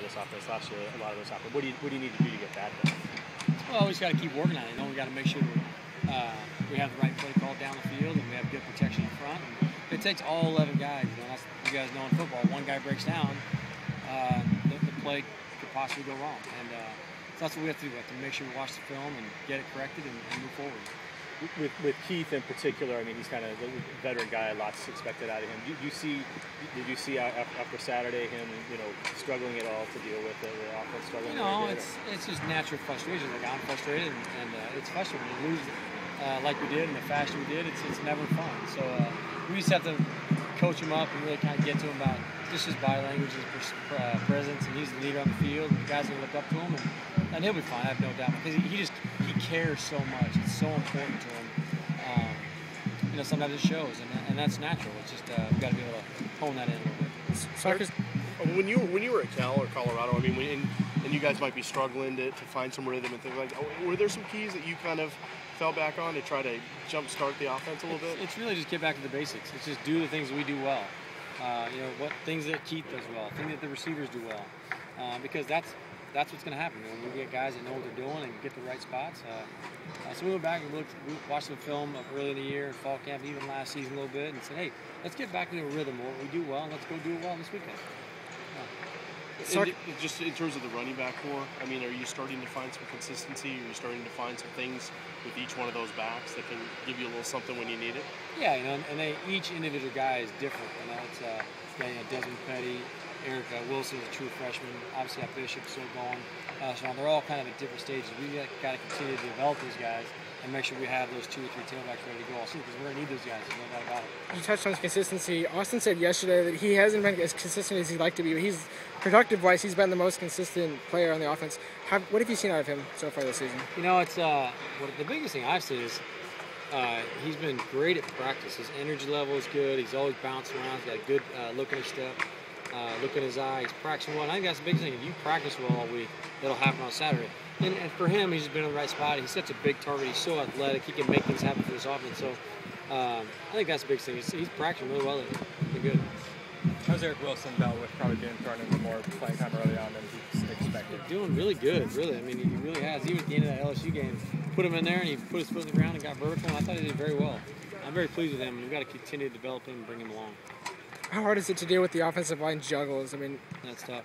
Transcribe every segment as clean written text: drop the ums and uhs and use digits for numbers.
this offense last year. A lot of those happened. What do you need to do to get that done? Well, we just got to keep working on it. We got to make sure we have the right play called down the field, and we have good protection in front. And it takes all 11 guys. That's, you guys know in football, one guy breaks down, the play could possibly go wrong. And so that's what we have to do. We have to make sure we watch the film and get it corrected and move forward. With Keith in particular, I mean, he's kind of the veteran guy. Lots expected out of him. Did you see after Saturday him, struggling at all to deal with the offense struggling? It's just natural frustration. Like I'm frustrated, and it's frustrating when you lose like we did in the fashion we did. It's never fun. So we just have to coach him up and really kind of get to him about just his body language, his presence, and he's the leader on the field. And the guys will look up to him, and he'll be fine. I have no doubt because he cares so much. It's so important to him. Sometimes it shows, and that's natural. It's just we've got to be able to hone that in a little bit. When you were at Cal or Colorado, I mean, and you guys might be struggling to find some rhythm and things like that. Were there some keys that you kind of fell back on to try to jumpstart the offense a little bit? It's really just get back to the basics. It's just do the things we do well. What things that Keith does well, things that the receivers do well, because that's what's going to happen. We get guys that know what they're doing and get the right spots. So we went back and we watched the film early in the year, fall camp, even last season a little bit, and said, hey, let's get back into a rhythm. What we do well, and let's go do it well this weekend. Just in terms of the running back core, I mean, are you starting to find some consistency? Are you starting to find some things with each one of those backs that can give you a little something when you need it? Yeah, and each individual guy is different. It's Desmond Petty, Eric Wilson is a true freshman. Obviously, Bishop's still going. So they're all kind of at different stages. We got to continue to develop those guys and make sure we have those 2 or 3 tailbacks ready to go all season because we're going to need those guys. There's no doubt about it. You touched on consistency. Austin said yesterday that he hasn't been as consistent as he'd like to be. But he's productive-wise, he's been the most consistent player on the offense. What have you seen out of him so far this season? It's the biggest thing I've seen is he's been great at practice. His energy level is good. He's always bouncing around. He's got a good look in his step. Look in his eye. He's practicing well. And I think that's the big thing. If you practice well all week, it'll happen on Saturday. And for him, he's been in the right spot. He's such a big target. He's so athletic. He can make things happen for this offense. So I think that's the big thing. He's practicing really well. He's good. How's Eric Wilson dealt with probably being thrown into more playing time early on than he expected? Doing really good, really. I mean, he really has. Even at the end of that LSU game, put him in there and he put his foot in the ground and got vertical. And I thought he did very well. I'm very pleased with him, and we've got to continue to develop him and bring him along. How hard is it to deal with the offensive line juggles? I mean, that's tough.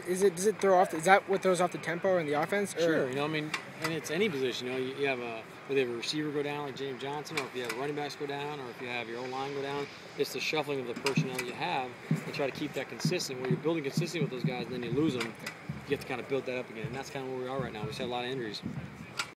Does it throw off? Is that what throws off the tempo in the offense? Or? Sure. And it's any position. You have whether you have a receiver go down like James Johnson, or if you have running backs go down, or if you have your O-line go down. It's the shuffling of the personnel you have and try to keep that consistent. Where you're building consistency with those guys, and then you lose them, you have to kind of build that up again. And that's kind of where we are right now. We just had a lot of injuries.